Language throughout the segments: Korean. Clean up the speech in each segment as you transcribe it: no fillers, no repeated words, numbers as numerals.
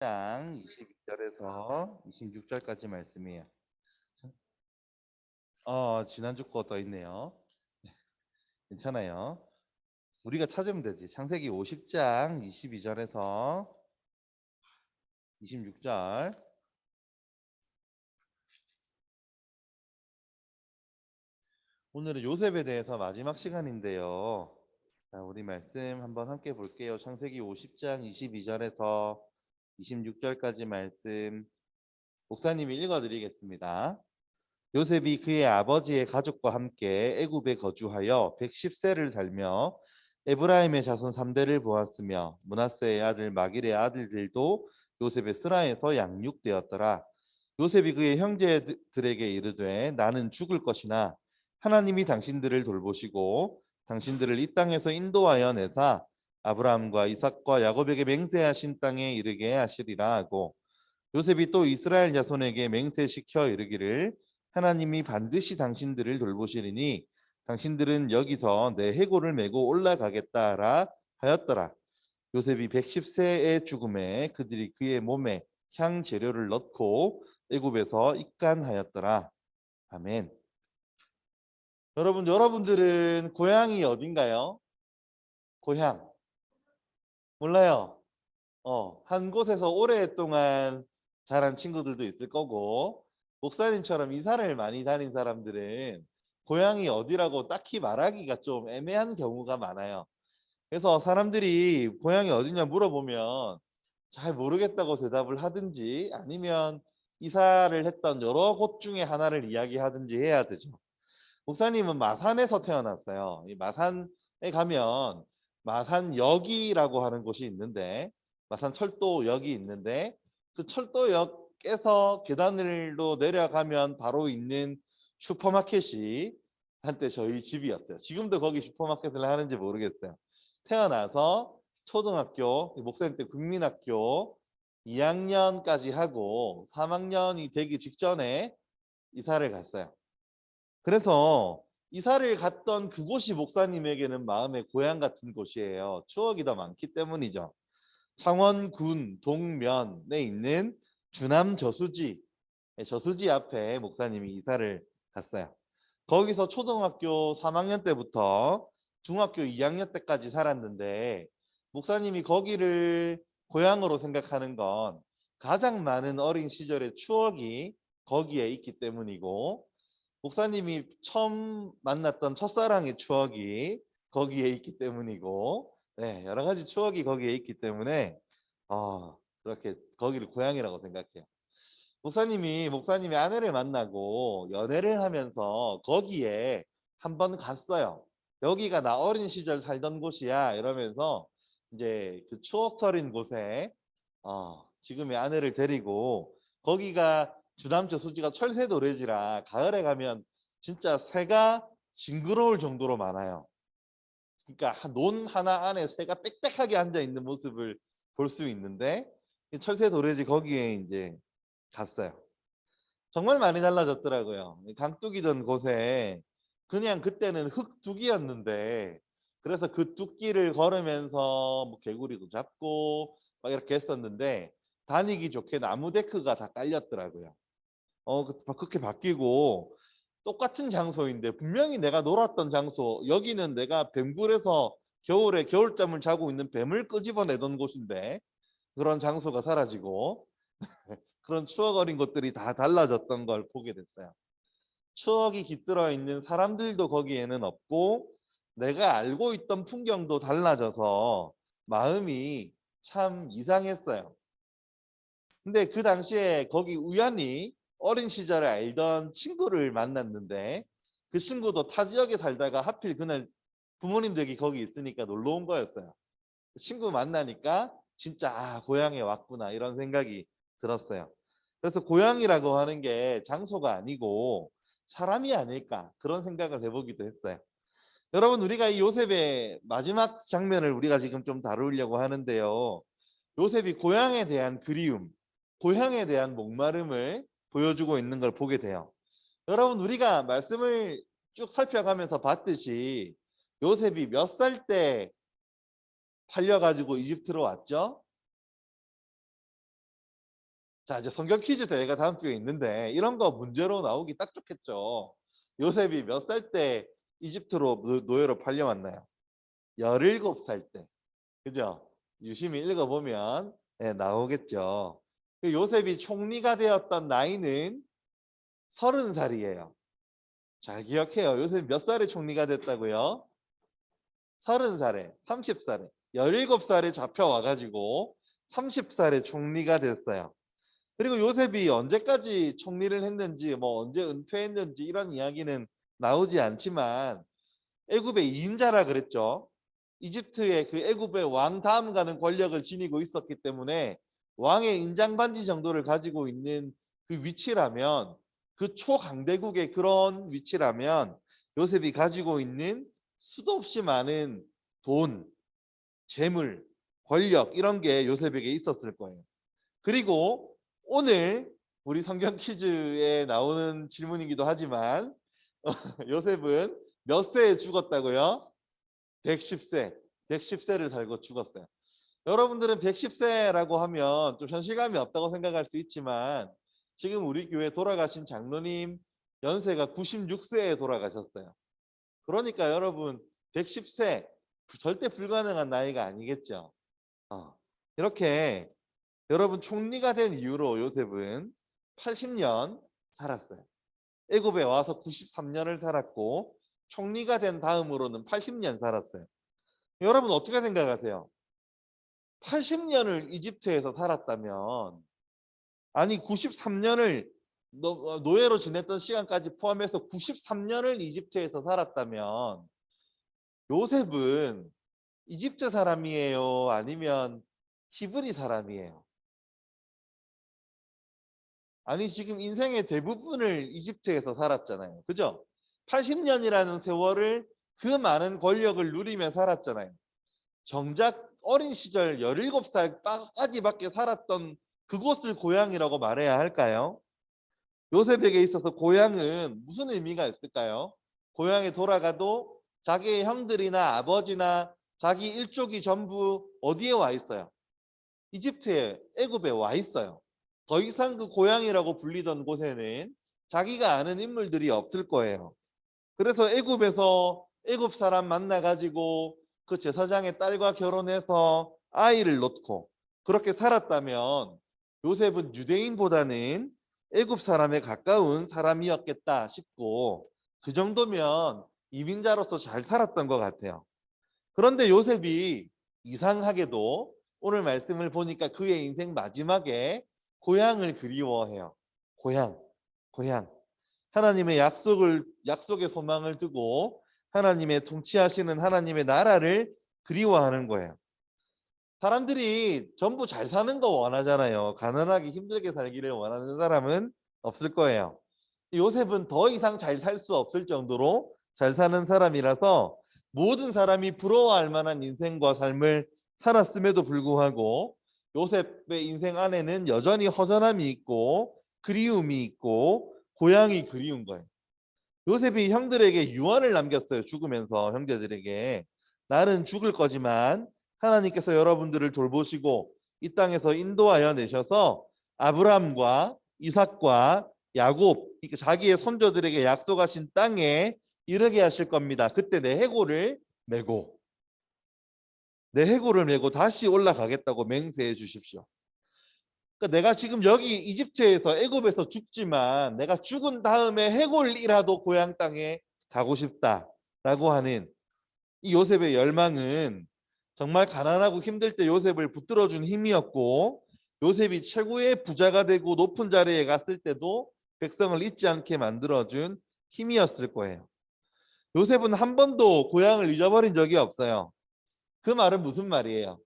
50장 22절에서 26절까지 말씀이에요. 지난주 거 더 있네요. 괜찮아요. 우리가 찾으면 되지. 창세기 50장 22절에서 26절. 오늘은 요셉에 대해서 마지막 시간인데요. 자, 우리 말씀 한번 함께 볼게요. 창세기 50장 22절에서 26절까지 말씀 목사님이 읽어드리겠습니다. 요셉이 그의 아버지의 가족과 함께 애굽에 거주하여 110세를 살며 에브라임의 자손 3대를 보았으며 므낫세의 아들 마길의 아들들도 요셉의 스라에서 양육되었더라. 요셉이 그의 형제들에게 이르되 나는 죽을 것이나 하나님이 당신들을 돌보시고 당신들을 이 땅에서 인도하여 내사 아브라함과 이삭과 야곱에게 맹세하신 땅에 이르게 하시리라 하고, 요셉이 또 이스라엘 자손에게 맹세시켜 이르기를 하나님이 반드시 당신들을 돌보시리니 당신들은 여기서 내 해골을 메고 올라가겠다라 하였더라. 요셉이 110세의 죽음에 그들이 그의 몸에 향 재료를 넣고 애굽에서 입간하였더라. 아멘. 여러분들은 고향이 어딘가요? 고향 몰라요. 한 곳에서 오랫동안 자란 친구들도 있을 거고, 목사님처럼 이사를 많이 다닌 사람들은 고향이 어디라고 딱히 말하기가 좀 애매한 경우가 많아요. 그래서 사람들이 고향이 어디냐 물어보면 잘 모르겠다고 대답을 하든지 아니면 이사를 했던 여러 곳 중에 하나를 이야기하든지 해야 되죠. 목사님은 마산에서 태어났어요. 이 마산에 가면 마산역이라고 하는 곳이 있는데, 마산 철도역이 있는데 그 철도역에서 계단으로 내려가면 바로 있는 슈퍼마켓이 한때 저희 집이었어요. 지금도 거기 슈퍼마켓을 하는지 모르겠어요. 태어나서 초등학교, 목사님 때 국민학교 2학년까지 하고 3학년이 되기 직전에 이사를 갔어요. 그래서 이사를 갔던 그곳이 목사님에게는 마음의 고향 같은 곳이에요. 추억이 더 많기 때문이죠. 창원군 동면에 있는 주남 저수지, 저수지 앞에 목사님이 이사를 갔어요. 거기서 초등학교 3학년 때부터 중학교 2학년 때까지 살았는데, 목사님이 거기를 고향으로 생각하는 건 가장 많은 어린 시절의 추억이 거기에 있기 때문이고, 목사님이 처음 만났던 첫사랑의 추억이 거기에 있기 때문이고, 네, 여러 가지 추억이 거기에 있기 때문에 그렇게 거기를 고향이라고 생각해요. 목사님이 아내를 만나고 연애를 하면서 거기에 한번 갔어요. 여기가 나 어린 시절 살던 곳이야 이러면서 이제 그 추억 서린 곳에 지금의 아내를 데리고, 거기가 주담저 수지가 철새 노래지라 가을에 가면 진짜 새가 징그러울 정도로 많아요. 그러니까 논 하나 안에 새가 빽빽하게 앉아 있는 모습을 볼 수 있는데, 철새 노래지 거기에 이제 갔어요. 정말 많이 달라졌더라고요. 강둑이던 곳에 그냥 그때는 흙둑이였는데, 그래서 그 뚝기를 걸으면서 뭐 개구리도 잡고 막 이렇게 했었는데 다니기 좋게 나무 데크가 다 깔렸더라고요. 그렇게 바뀌고, 똑같은 장소인데 분명히 내가 놀았던 장소, 여기는 내가 뱀굴에서 겨울에 겨울잠을 자고 있는 뱀을 끄집어내던 곳인데 그런 장소가 사라지고 그런 추억 어린 것들이 다 달라졌던 걸 보게 됐어요. 추억이 깃들어 있는 사람들도 거기에는 없고 내가 알고 있던 풍경도 달라져서 마음이 참 이상했어요. 근데 그 당시에 거기 우연히 어린 시절에 알던 친구를 만났는데, 그 친구도 타 지역에 살다가 하필 그날 부모님 댁이 거기 있으니까 놀러 온 거였어요. 친구 만나니까 진짜 고향에 왔구나 이런 생각이 들었어요. 그래서 고향이라고 하는 게 장소가 아니고 사람이 아닐까 그런 생각을 해보기도 했어요. 여러분, 우리가 이 요셉의 마지막 장면을 우리가 지금 좀 다루려고 하는데요. 요셉이 고향에 대한 그리움, 고향에 대한 목마름을 보여주고 있는 걸 보게 돼요. 여러분, 우리가 말씀을 쭉 살펴가면서 봤듯이 요셉이 몇 살 때 팔려가지고 이집트로 왔죠? 자, 이제 성경 퀴즈 대회가 다음 주에 있는데 이런 거 문제로 나오기 딱 좋겠죠. 요셉이 몇 살 때 이집트로 노예로 팔려왔나요? 17살 때. 그죠? 유심히 읽어보면 나오겠죠. 그 요셉이 총리가 되었던 나이는 30살이에요. 잘 기억해요. 요셉이 몇 살에 총리가 됐다고요? 30살에, 30살에, 17살에 잡혀와가지고 30살에 총리가 됐어요. 그리고 요셉이 언제까지 총리를 했는지, 뭐 언제 은퇴했는지 이런 이야기는 나오지 않지만 애굽의 2인자라 그랬죠. 이집트의 그 애굽의 왕 다음 가는 권력을 지니고 있었기 때문에 왕의 인장반지 정도를 가지고 있는 그 위치라면, 그 초강대국의 그런 위치라면 요셉이 가지고 있는 수도 없이 많은 돈, 재물, 권력 이런 게 요셉에게 있었을 거예요. 그리고 오늘 우리 성경 퀴즈에 나오는 질문이기도 하지만 요셉은 몇 세에 죽었다고요? 110세. 110세를 살고 죽었어요. 여러분들은 110세라고 하면 좀 현실감이 없다고 생각할 수 있지만 지금 우리 교회 돌아가신 장로님 연세가 96세에 돌아가셨어요. 그러니까 여러분 110세 절대 불가능한 나이가 아니겠죠. 이렇게 여러분 총리가 된 이후로 요셉은 80년 살았어요. 애굽에 와서 93년을 살았고 총리가 된 다음으로는 80년 살았어요. 여러분 어떻게 생각하세요? 80년을 이집트에서 살았다면, 아니 93년을 노예로 지냈던 시간까지 포함해서 93년을 이집트에서 살았다면 요셉은 이집트 사람이에요? 아니면 히브리 사람이에요? 아니 지금 인생의 대부분을 이집트에서 살았잖아요. 그죠? 80년이라는 세월을 그 많은 권력을 누리며 살았잖아요. 정작 어린 시절 17살까지밖에 살았던 그곳을 고향이라고 말해야 할까요? 요셉에게 있어서 고향은 무슨 의미가 있을까요? 고향에 돌아가도 자기의 형들이나 아버지나 자기 일족이 전부 어디에 와 있어요? 이집트에, 애굽에 와 있어요. 더 이상 그 고향이라고 불리던 곳에는 자기가 아는 인물들이 없을 거예요. 그래서 애굽에서 애굽 사람 만나가지고 그 제사장의 딸과 결혼해서 아이를 놓고 그렇게 살았다면 요셉은 유대인보다는 애굽 사람에 가까운 사람이었겠다 싶고, 그 정도면 이민자로서 잘 살았던 것 같아요. 그런데 요셉이 이상하게도 오늘 말씀을 보니까 그의 인생 마지막에 고향을 그리워해요. 고향. 하나님의 약속의 소망을 두고 하나님의 통치하시는 하나님의 나라를 그리워하는 거예요. 사람들이 전부 잘 사는 거 원하잖아요. 가난하게 힘들게 살기를 원하는 사람은 없을 거예요. 요셉은 더 이상 잘 살 수 없을 정도로 잘 사는 사람이라서 모든 사람이 부러워할 만한 인생과 삶을 살았음에도 불구하고 요셉의 인생 안에는 여전히 허전함이 있고 그리움이 있고 고향이 그리운 거예요. 요셉이 형들에게 유언을 남겼어요. 죽으면서 형제들에게 나는 죽을 거지만 하나님께서 여러분들을 돌보시고 이 땅에서 인도하여 내셔서 아브라함과 이삭과 야곱, 자기의 손자들에게 약속하신 땅에 이르게 하실 겁니다. 그때 내 해골을 메고 다시 올라가겠다고 맹세해 주십시오. 그러니까 내가 지금 여기 이집트에서 애굽에서 죽지만 내가 죽은 다음에 해골이라도 고향 땅에 가고 싶다라고 하는 이 요셉의 열망은 정말 가난하고 힘들 때 요셉을 붙들어준 힘이었고, 요셉이 최고의 부자가 되고 높은 자리에 갔을 때도 백성을 잊지 않게 만들어준 힘이었을 거예요. 요셉은 한 번도 고향을 잊어버린 적이 없어요. 그 말은 무슨 말이에요?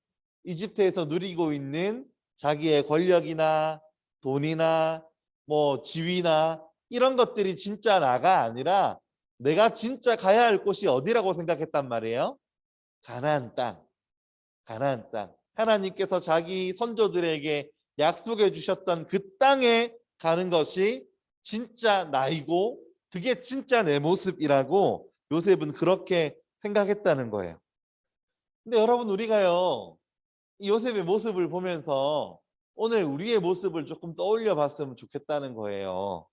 이집트에서 누리고 있는 자기의 권력이나 돈이나 뭐 지위나 이런 것들이 진짜 나가 아니라 내가 진짜 가야 할 곳이 어디라고 생각했단 말이에요? 가나안 땅. 가나안 땅. 하나님께서 자기 선조들에게 약속해 주셨던 그 땅에 가는 것이 진짜 나이고 그게 진짜 내 모습이라고 요셉은 그렇게 생각했다는 거예요. 근데 여러분 우리가요, 이 요셉의 모습을 보면서 오늘 우리의 모습을 조금 떠올려 봤으면 좋겠다는 거예요.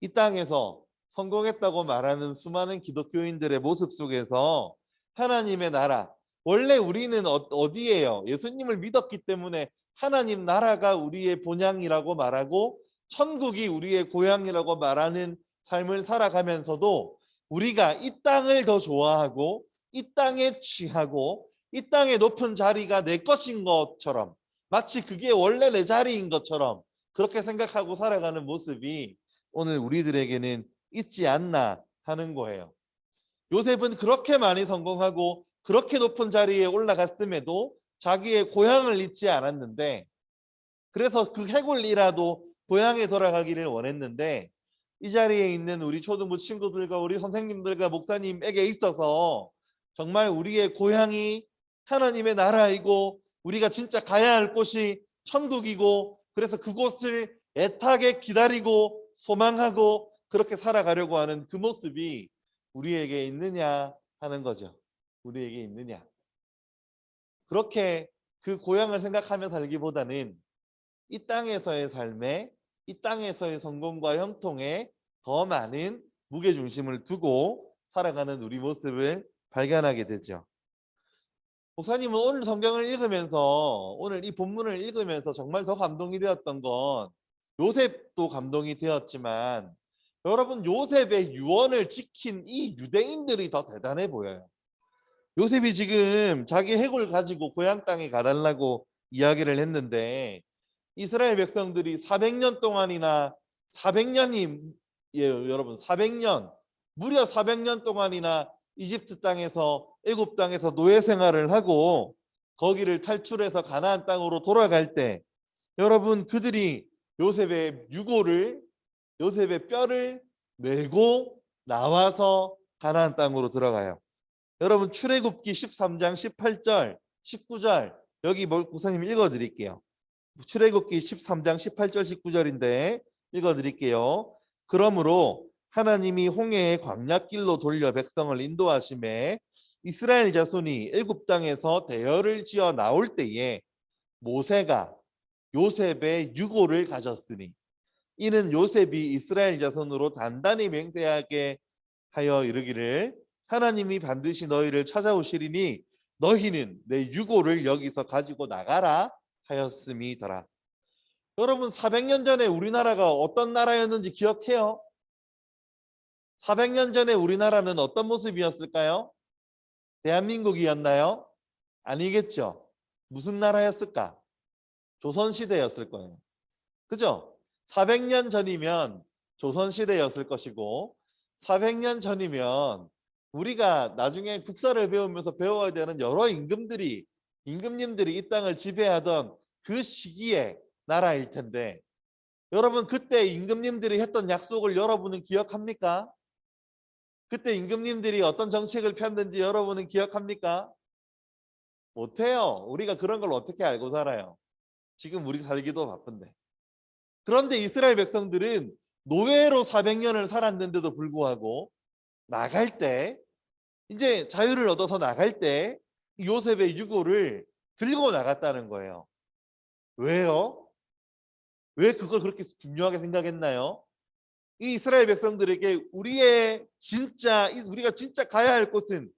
이 땅에서 성공했다고 말하는 수많은 기독교인들의 모습 속에서 하나님의 나라, 원래 우리는 어디예요? 예수님을 믿었기 때문에 하나님 나라가 우리의 본향이라고 말하고 천국이 우리의 고향이라고 말하는 삶을 살아가면서도 우리가 이 땅을 더 좋아하고 이 땅에 취하고 이 땅의 높은 자리가 내 것인 것처럼, 마치 그게 원래 내 자리인 것처럼 그렇게 생각하고 살아가는 모습이 오늘 우리들에게는 있지 않나 하는 거예요. 요셉은 그렇게 많이 성공하고 그렇게 높은 자리에 올라갔음에도 자기의 고향을 잊지 않았는데, 그래서 그 해골이라도 고향에 돌아가기를 원했는데, 이 자리에 있는 우리 초등부 친구들과 우리 선생님들과 목사님에게 있어서 정말 우리의 고향이 하나님의 나라이고 우리가 진짜 가야 할 곳이 천국이고, 그래서 그곳을 애타게 기다리고 소망하고 그렇게 살아가려고 하는 그 모습이 우리에게 있느냐 하는 거죠. 우리에게 있느냐. 그렇게 그 고향을 생각하며 살기보다는 이 땅에서의 삶에, 이 땅에서의 성공과 형통에 더 많은 무게중심을 두고 살아가는 우리 모습을 발견하게 되죠. 목사님은 오늘 성경을 읽으면서, 오늘 이 본문을 읽으면서 정말 더 감동이 되었던 건, 요셉도 감동이 되었지만 여러분, 요셉의 유언을 지킨 이 유대인들이 더 대단해 보여요. 요셉이 지금 자기 해골 가지고 고향 땅에 가달라고 이야기를 했는데, 이스라엘 백성들이 400년 동안이나 400년이, 예, 여러분 400년, 무려 400년 동안이나 이집트 땅에서, 애굽 땅에서 노예 생활을 하고 거기를 탈출해서 가나안 땅으로 돌아갈 때, 여러분 그들이 요셉의 뼈를 메고 나와서 가나안 땅으로 들어가요. 여러분 출애굽기 13장 18절 19절 여기 목사님 읽어드릴게요. 출애굽기 13장 18절 19절인데 읽어드릴게요. 그러므로 하나님이 홍해의 광야길로 돌려 백성을 인도하심에 이스라엘 자손이 애굽 땅에서 대열을 지어 나올 때에 모세가 요셉의 유고를 가졌으니, 이는 요셉이 이스라엘 자손으로 단단히 맹세하게 하여 이르기를 하나님이 반드시 너희를 찾아오시리니 너희는 내 유고를 여기서 가지고 나가라 하였음이더라. 여러분 400년 전에 우리나라가 어떤 나라였는지 기억해요? 400년 전에 우리나라는 어떤 모습이었을까요? 대한민국이었나요? 아니겠죠. 무슨 나라였을까? 조선시대였을 거예요. 그죠? 400년 전이면 조선시대였을 것이고, 400년 전이면 우리가 나중에 국사를 배우면서 배워야 되는 여러 임금님들이 이 땅을 지배하던 그 시기의 나라일 텐데, 여러분 그때 임금님들이 했던 약속을 여러분은 기억합니까? 그때 임금님들이 어떤 정책을 폈는지 여러분은 기억합니까? 못해요. 우리가 그런 걸 어떻게 알고 살아요? 지금 우리 살기도 바쁜데. 그런데 이스라엘 백성들은 노예로 400년을 살았는데도 불구하고 나갈 때, 이제 자유를 얻어서 나갈 때 요셉의 유고를 들고 나갔다는 거예요. 왜요? 왜 그걸 그렇게 중요하게 생각했나요? 이 이스라엘 백성들에게 우리가 진짜 가야 할 곳은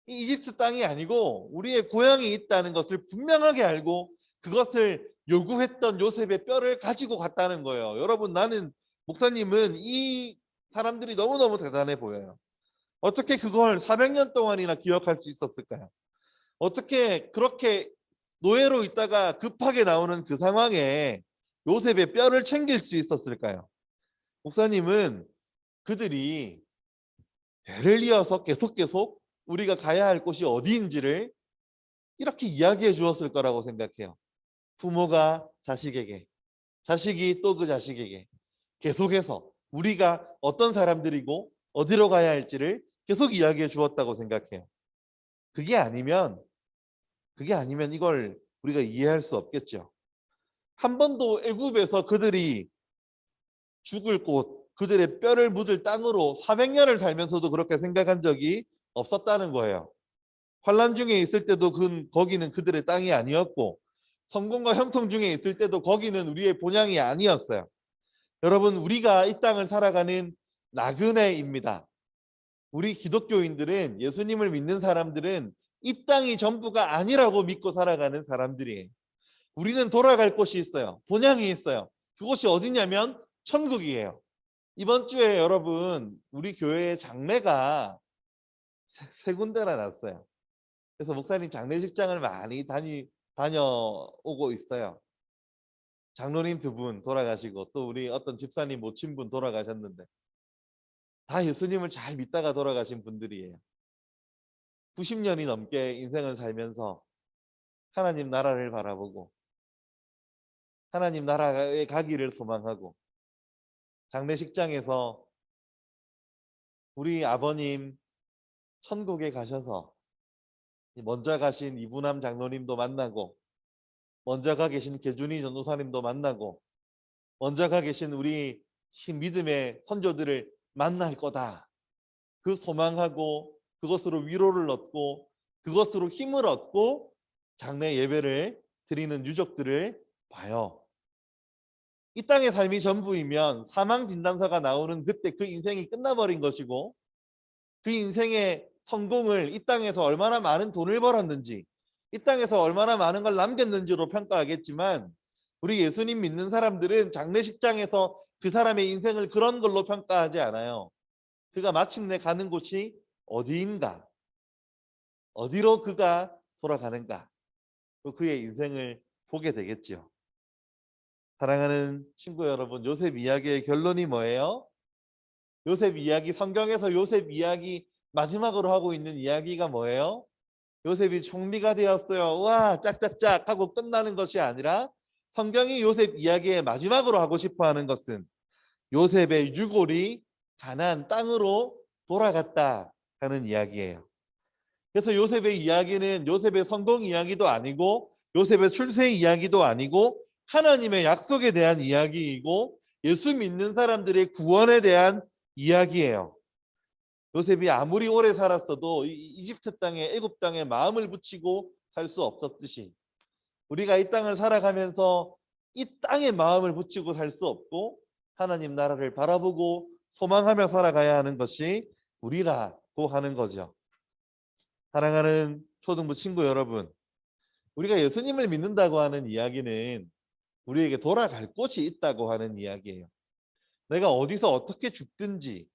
이 이집트 땅이 아니고 우리의 고향이 있다는 것을 분명하게 알고 그것을 요구했던 요셉의 뼈를 가지고 갔다는 거예요. 여러분, 나는, 목사님은 이 사람들이 너무너무 대단해 보여요. 어떻게 그걸 400년 동안이나 기억할 수 있었을까요? 어떻게 그렇게 노예로 있다가 급하게 나오는 그 상황에 요셉의 뼈를 챙길 수 있었을까요? 목사님은 그들이 대를 이어서 계속 우리가 가야 할 곳이 어디인지를 이렇게 이야기해 주었을 거라고 생각해요. 부모가 자식에게, 자식이 또 그 자식에게 계속해서 우리가 어떤 사람들이고 어디로 가야 할지를 계속 이야기해 주었다고 생각해요. 그게 아니면 이걸 우리가 이해할 수 없겠죠. 한 번도 애굽에서 그들이 죽을 곳, 그들의 뼈를 묻을 땅으로 400년을 살면서도 그렇게 생각한 적이 없었다는 거예요. 환란 중에 있을 때도 거기는 그들의 땅이 아니었고, 성공과 형통 중에 있을 때도 거기는 우리의 본향이 아니었어요. 여러분, 우리가 이 땅을 살아가는 나그네입니다. 우리 기독교인들은, 예수님을 믿는 사람들은 이 땅이 전부가 아니라고 믿고 살아가는 사람들이에요. 우리는 돌아갈 곳이 있어요. 본향이 있어요. 그곳이 어디냐면 천국이에요. 이번 주에 여러분, 우리 교회에 장례가 세 군데나 났어요. 그래서 목사님 장례식장을 많이 다녀오고 있어요. 장로님 2분 돌아가시고 또 우리 어떤 집사님 모친분 돌아가셨는데 다 예수님을 잘 믿다가 돌아가신 분들이에요. 90년이 넘게 인생을 살면서 하나님 나라를 바라보고 하나님 나라에 가기를 소망하고 장례식장에서 우리 아버님 천국에 가셔서 먼저 가신 이분함 장로님도 만나고 먼저 가 계신 계준이 전도사님도 만나고 먼저 가 계신 우리 믿음의 선조들을 만날 거다. 그 소망하고 그것으로 위로를 얻고 그것으로 힘을 얻고 장례 예배를 드리는 유족들을 봐요. 이 땅의 삶이 전부이면 사망 진단서가 나오는 그때 그 인생이 끝나버린 것이고 그 인생의 성공을 이 땅에서 얼마나 많은 돈을 벌었는지 이 땅에서 얼마나 많은 걸 남겼는지로 평가하겠지만 우리 예수님 믿는 사람들은 장례식장에서 그 사람의 인생을 그런 걸로 평가하지 않아요. 그가 마침내 가는 곳이 어디인가, 어디로 그가 돌아가는가, 또 그의 인생을 보게 되겠지요. 사랑하는 친구 여러분, 요셉 이야기의 결론이 뭐예요? 요셉 이야기, 성경에서 요셉 이야기 마지막으로 하고 있는 이야기가 뭐예요? 요셉이 총리가 되었어요. 와, 짝짝짝 하고 끝나는 것이 아니라 성경이 요셉 이야기의 마지막으로 하고 싶어 하는 것은 요셉의 유골이 가나안 땅으로 돌아갔다 하는 이야기예요. 그래서 요셉의 이야기는 요셉의 성공 이야기도 아니고 요셉의 출생 이야기도 아니고 하나님의 약속에 대한 이야기이고 예수 믿는 사람들의 구원에 대한 이야기예요. 요셉이 아무리 오래 살았어도 이집트 땅에 애굽 땅에 마음을 붙이고 살 수 없었듯이 우리가 이 땅을 살아가면서 이 땅에 마음을 붙이고 살 수 없고 하나님 나라를 바라보고 소망하며 살아가야 하는 것이 우리라고 하는 거죠. 사랑하는 초등부 친구 여러분, 우리가 예수님을 믿는다고 하는 이야기는 우리에게 돌아갈 곳이 있다고 하는 이야기예요. 내가 어디서 어떻게 죽든지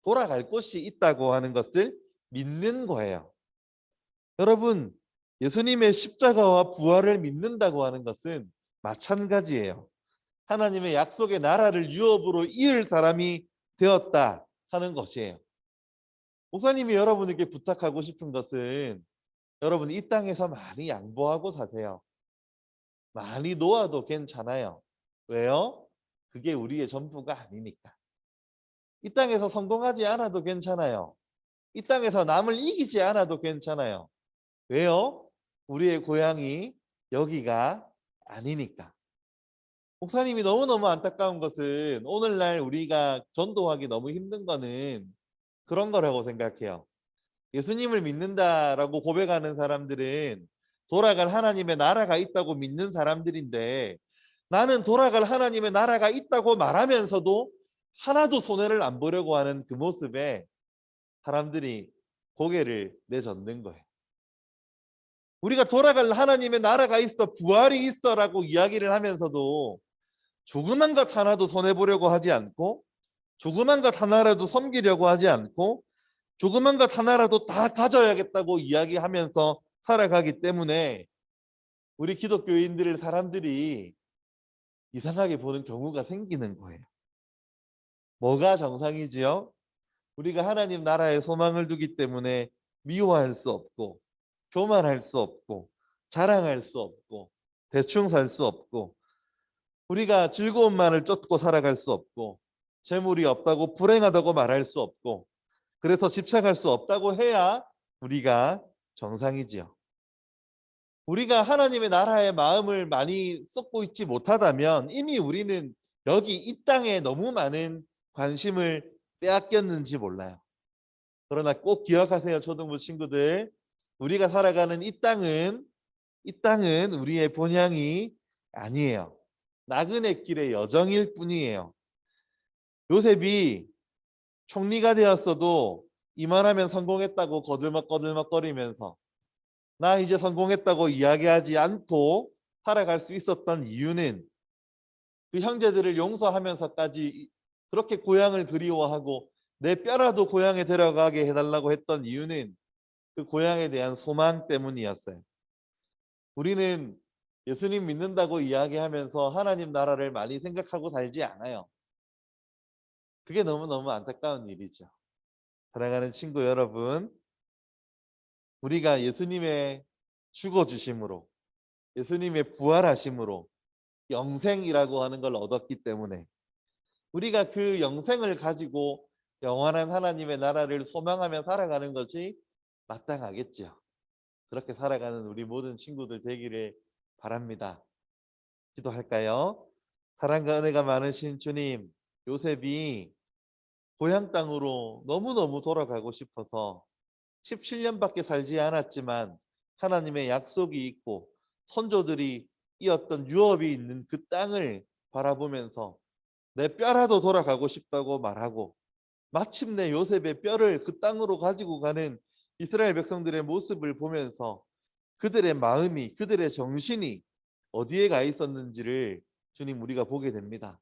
돌아갈 곳이 있다고 하는 것을 믿는 거예요. 여러분, 예수님의 십자가와 부활을 믿는다고 하는 것은 마찬가지예요. 하나님의 약속의 나라를 유업으로 이을 사람이 되었다 하는 것이에요. 목사님이 여러분에게 부탁하고 싶은 것은 여러분 이 땅에서 많이 양보하고 사세요. 많이 놓아도 괜찮아요. 왜요? 그게 우리의 전부가 아니니까. 이 땅에서 성공하지 않아도 괜찮아요. 이 땅에서 남을 이기지 않아도 괜찮아요. 왜요? 우리의 고향이 여기가 아니니까. 목사님이 너무너무 안타까운 것은 오늘날 우리가 전도하기 너무 힘든 거는 그런 거라고 생각해요. 예수님을 믿는다라고 고백하는 사람들은 돌아갈 하나님의 나라가 있다고 믿는 사람들인데 나는 돌아갈 하나님의 나라가 있다고 말하면서도 하나도 손해를 안 보려고 하는 그 모습에 사람들이 고개를 내젓는 거예요. 우리가 돌아갈 하나님의 나라가 있어 부활이 있어라고 이야기를 하면서도 조그만 것 하나도 손해보려고 하지 않고 조그만 것 하나라도 섬기려고 하지 않고 조그만 것 하나라도 다 가져야겠다고 이야기하면서 살아가기 때문에 우리 기독교인들을 사람들이 이상하게 보는 경우가 생기는 거예요. 뭐가 정상이지요? 우리가 하나님 나라에 소망을 두기 때문에 미워할 수 없고 교만할 수 없고 자랑할 수 없고 대충 살 수 없고 우리가 즐거움만을 쫓고 살아갈 수 없고 재물이 없다고 불행하다고 말할 수 없고 그래서 집착할 수 없다고 해야 우리가 정상이지요. 우리가 하나님의 나라의 마음을 많이 쏟고 있지 못하다면 이미 우리는 여기 이 땅에 너무 많은 관심을 빼앗겼는지 몰라요. 그러나 꼭 기억하세요, 초등부 친구들. 우리가 살아가는 이 땅은 이 땅은 우리의 본향이 아니에요. 나그네 길의 여정일 뿐이에요. 요셉이 총리가 되었어도 이만하면 성공했다고 거들먹거리면서 나 이제 성공했다고 이야기하지 않고 살아갈 수 있었던 이유는 그 형제들을 용서하면서까지 그렇게 고향을 그리워하고 내 뼈라도 고향에 데려가게 해달라고 했던 이유는 그 고향에 대한 소망 때문이었어요. 우리는 예수님 믿는다고 이야기하면서 하나님 나라를 많이 생각하고 살지 않아요. 그게 너무너무 안타까운 일이죠. 사랑하는 친구 여러분, 우리가 예수님의 죽어주심으로, 예수님의 부활하심으로 영생이라고 하는 걸 얻었기 때문에 우리가 그 영생을 가지고 영원한 하나님의 나라를 소망하며 살아가는 것이 마땅하겠죠. 그렇게 살아가는 우리 모든 친구들 되기를 바랍니다. 기도할까요? 사랑과 은혜가 많으신 주님, 요셉이 고향 땅으로 너무너무 돌아가고 싶어서 17년밖에 살지 않았지만 하나님의 약속이 있고 선조들이 이었던 유업이 있는 그 땅을 바라보면서 내 뼈라도 돌아가고 싶다고 말하고 마침내 요셉의 뼈를 그 땅으로 가지고 가는 이스라엘 백성들의 모습을 보면서 그들의 마음이, 그들의 정신이 어디에 가 있었는지를 주님 우리가 보게 됩니다.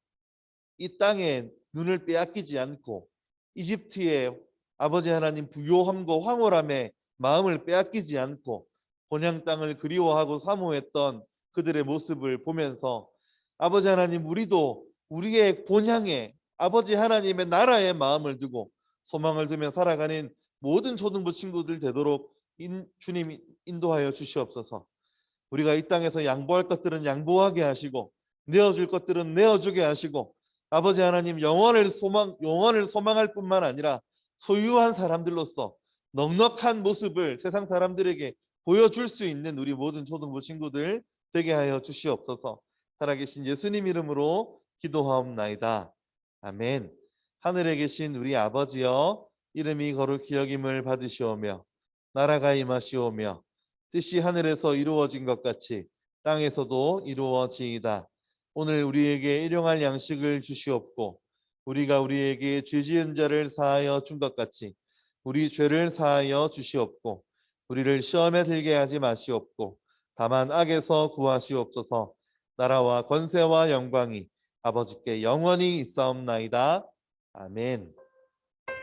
이 땅에 눈을 빼앗기지 않고 이집트의 아버지 하나님 부요함과 황홀함에 마음을 빼앗기지 않고 본향 땅을 그리워하고 사모했던 그들의 모습을 보면서 아버지 하나님 우리도 우리의 본향에 아버지 하나님의 나라에 마음을 두고 소망을 두며 살아가는 모든 초등부 친구들 되도록 주님이 인도하여 주시옵소서. 우리가 이 땅에서 양보할 것들은 양보하게 하시고 내어줄 것들은 내어주게 하시고 아버지 하나님 영원을 소망할 뿐만 아니라 소유한 사람들로서 넉넉한 모습을 세상 사람들에게 보여줄 수 있는 우리 모든 초등부 친구들 되게 하여 주시옵소서. 살아계신 예수님 이름으로 기도하옵나이다. 아멘. 하늘에 계신 우리 아버지여, 이름이 거룩히 여김을 받으시오며 나라가 임하시오며 뜻이 하늘에서 이루어진 것 같이 땅에서도 이루어지이다. 오늘 우리에게 일용할 양식을 주시옵고 우리가 우리에게 죄 지은 자를 사하여 준 것 같이 우리 죄를 사하여 주시옵고 우리를 시험에 들게 하지 마시옵고 다만 악에서 구하시옵소서. 나라와 권세와 영광이 아버지께 영원히 있사옵나이다. 아멘.